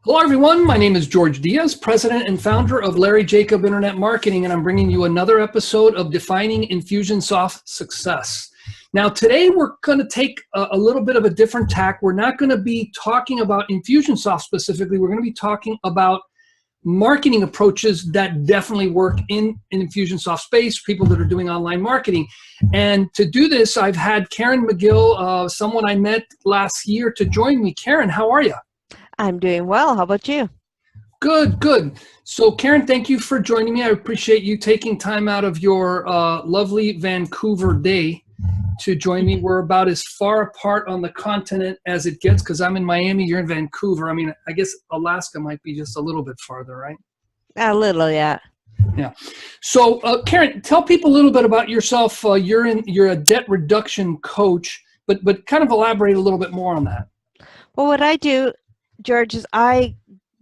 Hello, everyone. My name is Jorge Diaz, president and founder of Larry Jacob Internet Marketing, and I'm bringing you another episode of Defining Infusionsoft Success. Now, today we're going to take a little bit of a different tack. We're not going to be talking about Infusionsoft specifically. We're going to be talking about marketing approaches that definitely work in Infusionsoft space, people that are doing online marketing. And to do this, I've had Karen McGill, someone I met last year, to join me. Karen, how are you? I'm doing well. How about you? Good, good. So Karen, thank you for joining me. I appreciate you taking time out of your lovely Vancouver day to join me. We're about as far apart on the continent as it gets because I'm in Miami, you're in Vancouver. I mean, I guess Alaska might be just a little bit farther, right? A little, yeah. Yeah. So Karen, tell people a little bit about yourself. You're a debt reduction coach, but kind of elaborate a little bit more on that. Well, what I do, George, is I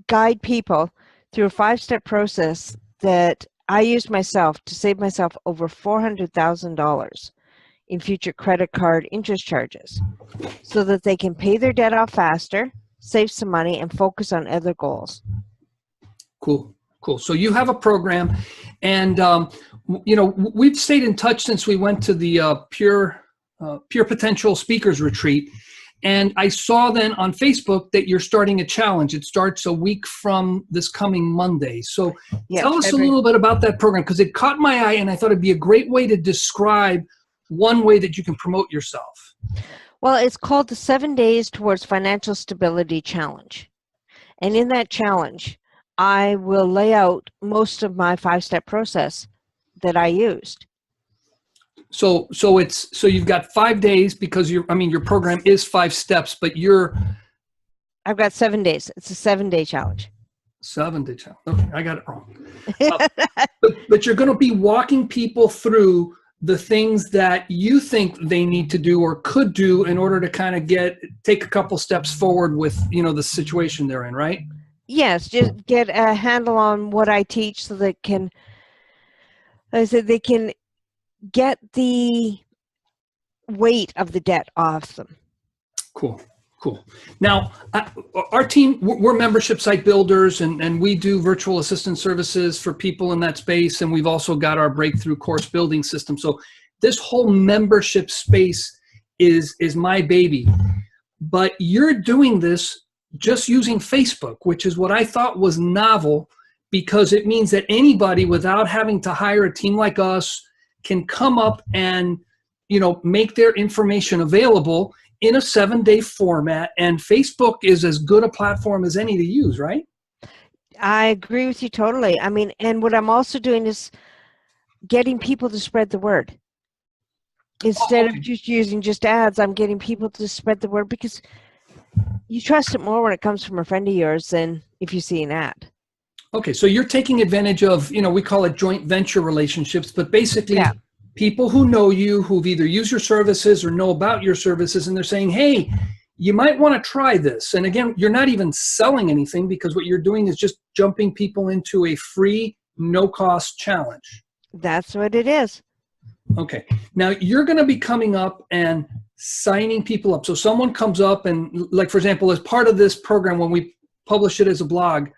guide people through a 5-step process that I used myself to save myself over $400,000 in future credit card interest charges so that they can pay their debt off faster, save some money, and focus on other goals. Cool. Cool. So you have a program, and you know, we've stayed in touch since we went to the Pure Potential Speakers Retreat. And I saw then on Facebook that you're starting a challenge. It starts a week from this coming Monday. So tell us a little bit about that program, because it caught my eye and I thought it'd be a great way to describe one way that you can promote yourself. Well, it's called the 7 Days Towards Financial Stability Challenge. And in that challenge, I will lay out most of my 5-step process that I used. So you've got 5 days because your program is 5 steps, but I've got 7 days. It's a 7-day challenge. 7-day challenge. Okay, I got it wrong. But you're going to be walking people through the things that you think they need to do or could do in order to kind of take a couple steps forward with, you know, the situation they're in, right? Yes, just get a handle on what I teach so they can get the weight of the debt off them. Cool. Now, our team, we're membership site builders, and we do virtual assistant services for people in that space, and we've also got our breakthrough course building system. So this whole membership space is my baby. But you're doing this just using Facebook, which is what I thought was novel, because it means that anybody, without having to hire a team like us, can come up and, you know, make their information available in a 7-day format. And Facebook is as good a platform as any to use, right? I agree with you totally. I mean, and what I'm also doing is getting people to spread the word. Instead of just using just ads, I'm getting people to spread the word because you trust it more when it comes from a friend of yours than if you see an ad. Okay, so you're taking advantage of, you know, we call it joint venture relationships, but basically people who know you, who've either used your services or know about your services, and they're saying, hey, you might want to try this. And again, you're not even selling anything because what you're doing is just jumping people into a free, no-cost challenge. That's what it is. Okay, now you're going to be coming up and signing people up. So someone comes up and, like, for example, as part of this program, when we publish it as a blog,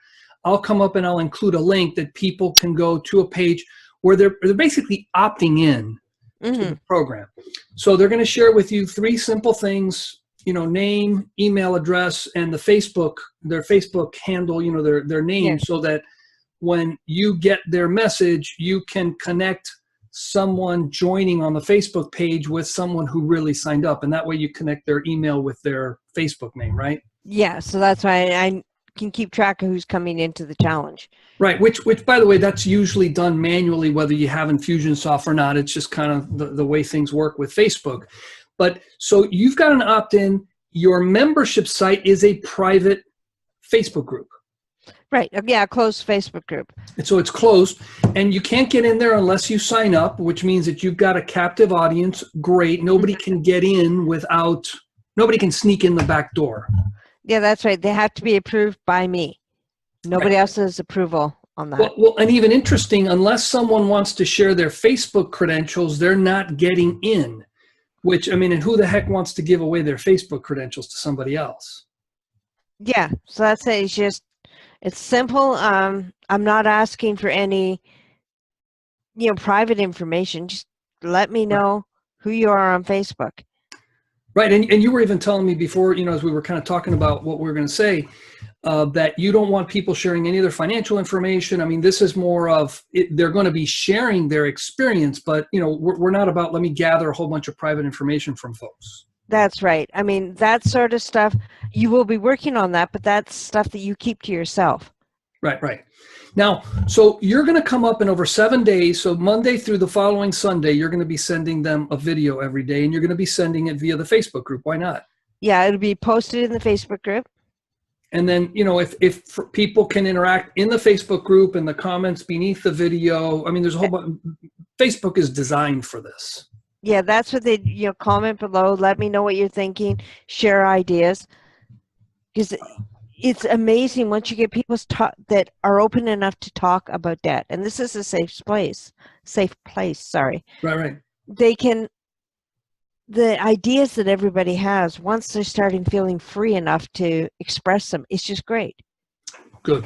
I'll come up and I'll include a link that people can go to a page where they're basically opting in to the program. So they're going to share with you 3 simple things, you know, name, email address, and their Facebook handle, you know, their name, so that when you get their message, you can connect someone joining on the Facebook page with someone who really signed up. And that way you connect their email with their Facebook name, right? Yeah, so that's why I can keep track of who's coming into the challenge. Right, which by the way, that's usually done manually, whether you have Infusionsoft or not. It's just kind of the way things work with Facebook. But so you've got an opt-in. Your membership site is a private Facebook group. Right, yeah, a closed Facebook group. And so it's closed, and you can't get in there unless you sign up, which means that you've got a captive audience. Great, nobody can get in nobody can sneak in the back door. Yeah, that's right. They have to be approved by me. Nobody else's approval on that. Well, and even interesting, unless someone wants to share their Facebook credentials, they're not getting in, which, I mean, and who the heck wants to give away their Facebook credentials to somebody else? Yeah, so that's it. It's just It's simple. I'm not asking for any, private information. Just let me know who you are on Facebook. Right. And you were even telling me before, as we were kind of talking about what we were going to say, that you don't want people sharing any of their financial information. I mean, this is more of they're going to be sharing their experience, but we're not about, let me gather a whole bunch of private information from folks. That's right. I mean, that sort of stuff, you will be working on that, but that's stuff that you keep to yourself. Right. Now, so you're going to come up in over 7 days. So Monday through the following Sunday, you're going to be sending them a video every day, and you're going to be sending it via the Facebook group. Why not? Yeah, it'll be posted in the Facebook group. And then, if people can interact in the Facebook group and the comments beneath the video, I mean, there's a whole bunch. Facebook is designed for this. Yeah, that's what they, comment below. Let me know what you're thinking. Share ideas. Because it's amazing once you get people that are open enough to talk about debt. And this is a safe place, sorry. Right. The ideas that everybody has, once they're starting feeling free enough to express them, it's just great. Good.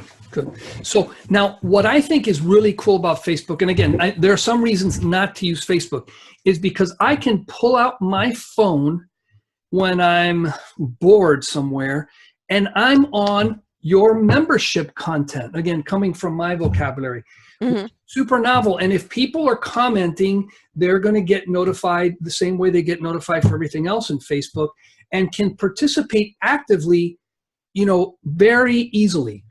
So now what I think is really cool about Facebook, and again, there are some reasons not to use Facebook, is because I can pull out my phone when I'm bored somewhere, and I'm on your membership content, again, coming from my vocabulary. Mm-hmm. Super novel. And if people are commenting, they're going to get notified the same way they get notified for everything else in Facebook, and can participate actively, very easily.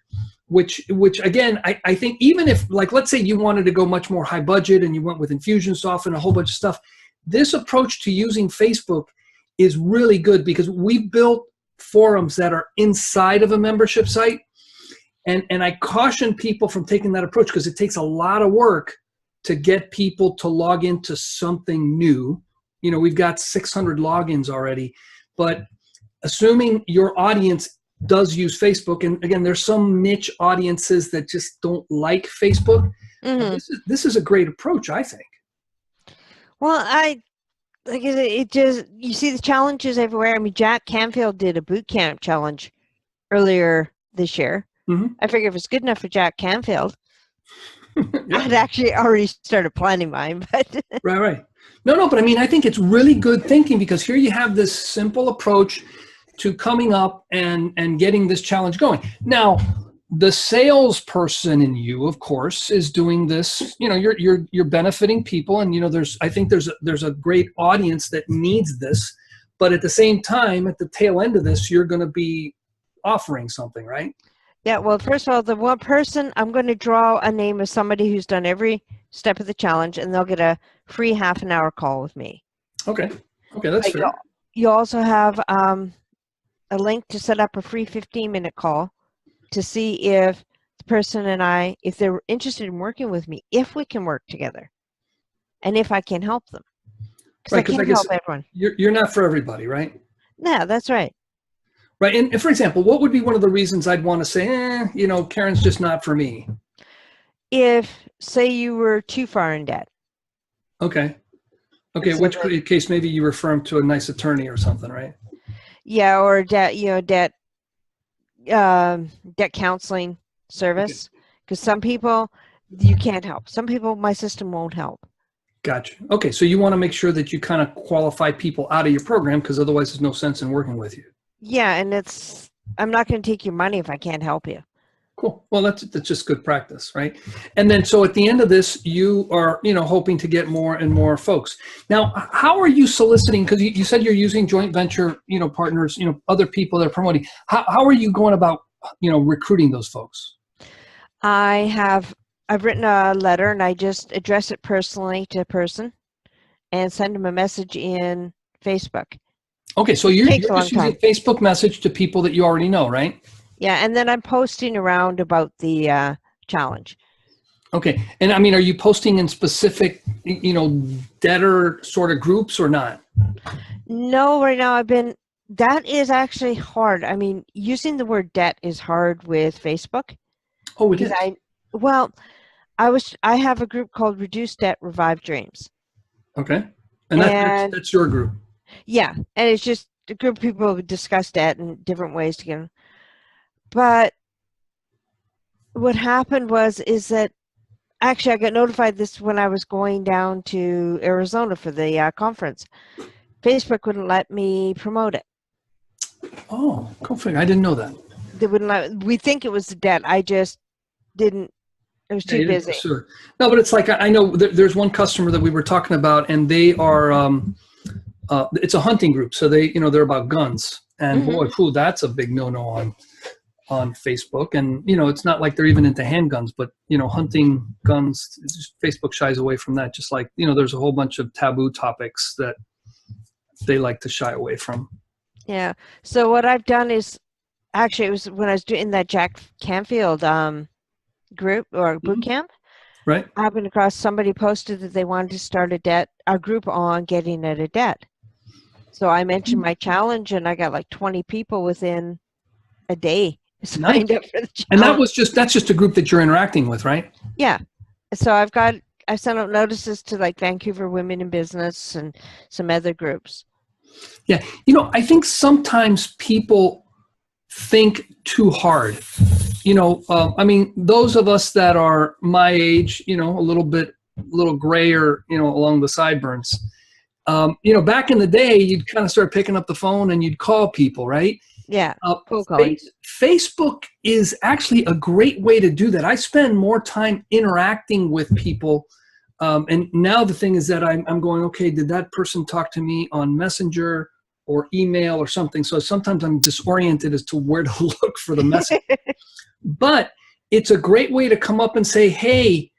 Which again, I think even if, like, let's say you wanted to go much more high budget and you went with Infusionsoft and a whole bunch of stuff, this approach to using Facebook is really good, because we built forums that are inside of a membership site. And I caution people from taking that approach, because it takes a lot of work to get people to log into something new. We've got 600 logins already, but assuming your audience does use Facebook, and again, there's some niche audiences that just don't like Facebook. Mm-hmm. This is a great approach, I think. Well, it just, you see the challenges everywhere. I mean, Jack Canfield did a boot camp challenge earlier this year. Mm-hmm. I figure if it's good enough for Jack Canfield, yeah. I'd actually already started planning mine. But right. No, but I mean, I think it's really good thinking, because here you have this simple approach to coming up and getting this challenge going. Now, the salesperson in you, of course, is doing this. You're benefiting people, and I think there's a great audience that needs this. But at the same time, at the tail end of this, you're going to be offering something, right? Yeah. Well, first of all, the one person, I'm going to draw a name of somebody who's done every step of the challenge, and they'll get a free half-an-hour call with me. Okay, that's fair. You also have a link to set up a free 15-minute call to see if the person and I, if they're interested in working with me, if we can work together, and if I can help them. Because I can't help everyone. You're not for everybody, right? Yeah, that's right. Right. And for example, what would be one of the reasons I'd want to say, Karen's just not for me? If, say, you were too far in debt. Okay. In which case maybe you refer them to a nice attorney or something, right? Yeah, or debt counseling service. Because some people you can't help. Some people my system won't help. Gotcha. Okay, so you want to make sure that you kind of qualify people out of your program, because otherwise there's no sense in working with you. Yeah, and I'm not going to take your money if I can't help you. Cool. Well, that's just good practice, right? And then, so at the end of this, you are, hoping to get more and more folks. Now, how are you soliciting? Because you said you're using joint venture, partners, other people that are promoting. How are you going about, recruiting those folks? I've written a letter, and I just address it personally to a person and send them a message in Facebook. Okay, so you're just using Facebook message to people that you already know, right? Yeah, and then I'm posting around about the challenge. Okay, and I mean, are you posting in specific, debtor sort of groups or not? No, right now that is actually hard. I mean, using the word debt is hard with Facebook. Oh, it is? I have a group called Reduce Debt, Revive Dreams. Okay, and that's your group. Yeah, and it's just a group of people who discuss debt in different ways together. But what happened is that actually I got notified this when I was going down to Arizona for the conference. Facebook wouldn't let me promote it. Oh, go figure. I didn't know that. They wouldn't let. We think it was the debt. I just didn't. I was too busy. Sure. No, but it's like I know there's one customer that we were talking about, and they are it's a hunting group, so they're about guns, and boy, that's a big no-no on Facebook. And it's not like they're even into handguns, but hunting guns, Facebook shies away from that. Just like there's a whole bunch of taboo topics that they like to shy away from. Yeah. So what I've done is, actually, it was when I was doing that Jack Canfield group or boot camp. Right. I happened across somebody posted that they wanted to start a group on getting out of debt. So I mentioned my challenge, and I got like 20 people within a day signed up for the challenge. And that's just a group that you're interacting with, right? Yeah. So I sent out notices to like Vancouver Women in Business and some other groups. Yeah. I think sometimes people think too hard. I mean, those of us that are my age, a little grayer, along the sideburns, back in the day, you'd kind of start picking up the phone and you'd call people, right? Yeah. Cold calling. Facebook is actually a great way to do that. I spend more time interacting with people. And now the thing is that I'm going, okay, did that person talk to me on Messenger or email or something? So sometimes I'm disoriented as to where to look for the message. But it's a great way to come up and say, hey,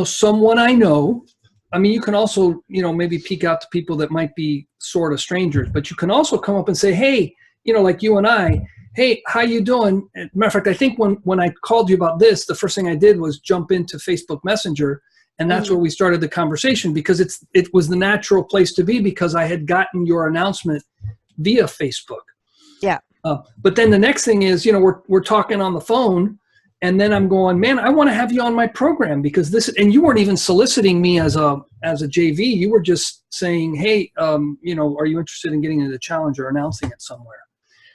someone I know. I mean, you can also, maybe peek out to people that might be sort of strangers, but you can also come up and say, hey, like you and I, hey, how you doing? Matter of fact, I think when I called you about this, the first thing I did was jump into Facebook Messenger, and that's where we started the conversation, because it was the natural place to be, because I had gotten your announcement via Facebook. Yeah. But then the next thing is, we're talking on the phone, and then I'm going, man, I want to have you on my program, because and you weren't even soliciting me as a JV. You were just saying, hey, are you interested in getting into the challenge or announcing it somewhere?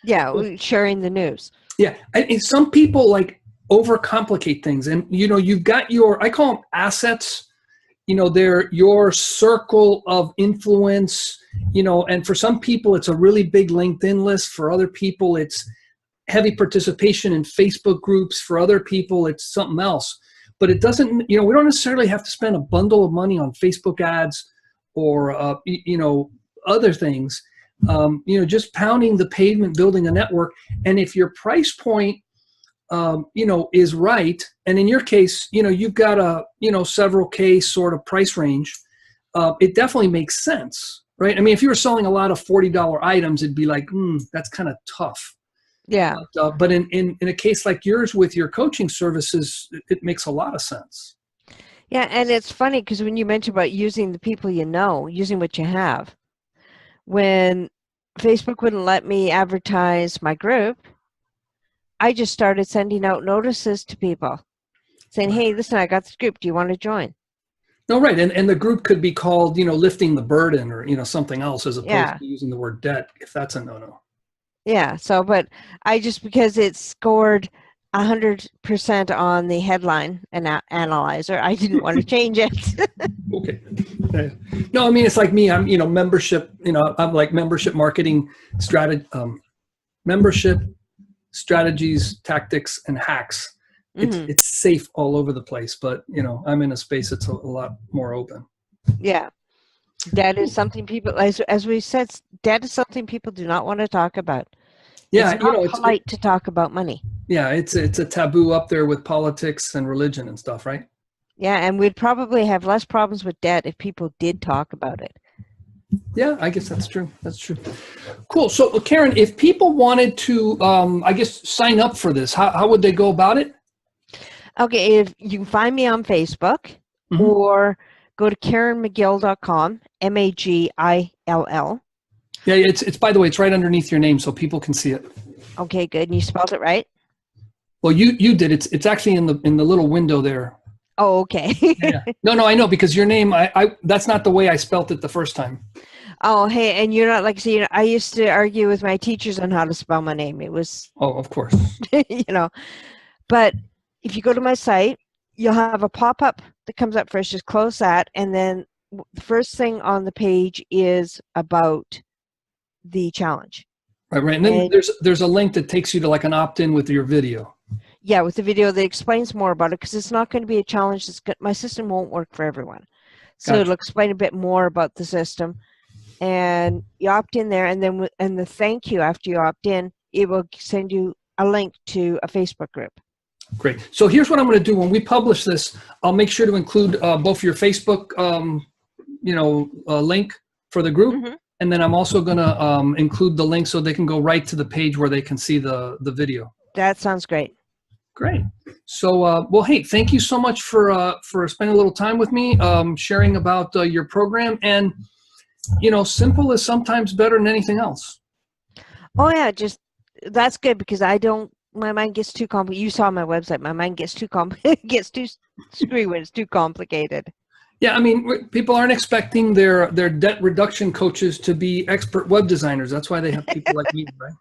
Yeah, sharing the news. Yeah, and some people like overcomplicate things, and you've got I call them assets. They're your circle of influence. And for some people, it's a really big LinkedIn list. For other people, it's heavy participation in Facebook groups. For other people, it's something else. But it doesn't. We don't necessarily have to spend a bundle of money on Facebook ads or other things. Just pounding the pavement, building a network. And if your price point, is right, and in your case, you've got a, several K sort of price range, it definitely makes sense, right? I mean, if you were selling a lot of $40 items, it'd be like, that's kind of tough. Yeah. But in a case like yours with your coaching services, it makes a lot of sense. Yeah, and it's funny because when you mentioned about using the people using what you have, when Facebook wouldn't let me advertise my group, I just started sending out notices to people saying, hey, listen, I got this group. Do you want to join? No, right. And the group could be called, lifting the burden or, something else, as opposed to using the word debt, if that's a no-no. Yeah. So, but because it scored 100% on the headline analyzer, I didn't want to change it. Okay. No, I mean, it's like me. I'm, membership, I'm like membership marketing strategy, membership strategies, tactics, and hacks. It's safe all over the place, but I'm in a space that's a lot more open. Yeah. Debt is something people, as we said, debt is something people do not want to talk about. Yeah, it's not polite to talk about money. Yeah, it's a taboo up there with politics and religion and stuff, right? Yeah, and we'd probably have less problems with debt if people did talk about it. Yeah, I guess that's true. That's true. Cool. So, Karen, if people wanted to, sign up for this, how would they go about it? Okay, if you can find me on Facebook or go to KarenMcGill.com, MAGILL. Yeah, it's by the way, it's right underneath your name, so people can see it. Okay, good. And you spelled it right? Well, you did. It's actually in the little window there. Oh, okay. Yeah. No, I know, because your name, I that's not the way I spelt it the first time. Oh, hey, and you're not like, I used to argue with my teachers on how to spell my name. It was. Oh, of course. But if you go to my site, you'll have a pop-up that comes up first. Just close that, and then the first thing on the page is about the challenge. Right. And then there's a link that takes you to like an opt-in with your video. Yeah, with the video that explains more about it, because it's not going to be a challenge. My system won't work for everyone. So Gotcha. it'll explain a bit more about the system. And you opt in there, and then the thank you after you opt in, it will send you a link to a Facebook group. Great. So here's what I'm going to do. When we publish this, I'll make sure to include both your Facebook link for the group. Mm-hmm. And then I'm also going to include the link so they can go right to the page where they can see the video. That sounds great. Great. So, well, hey, thank you so much for spending a little time with me, sharing about your program. And, simple is sometimes better than anything else. Oh, yeah, that's good, because my mind gets too complicated. You saw my website. My mind gets too gets too screwy when it's too complicated. Yeah, I mean, people aren't expecting their debt reduction coaches to be expert web designers. That's why they have people like me, right?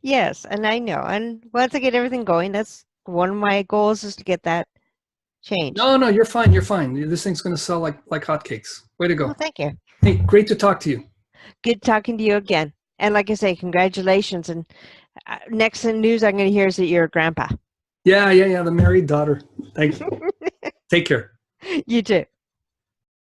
Yes, and I know. And once I get everything going, that's one of my goals, is to get that changed. No, you're fine. You're fine. This thing's going to sell like hotcakes. Way to go. Well, thank you. Hey, great to talk to you. Good talking to you again. And like I say, congratulations. And next in news I'm going to hear is that you're a grandpa. Yeah, the married daughter. Thank you. Take care. You too.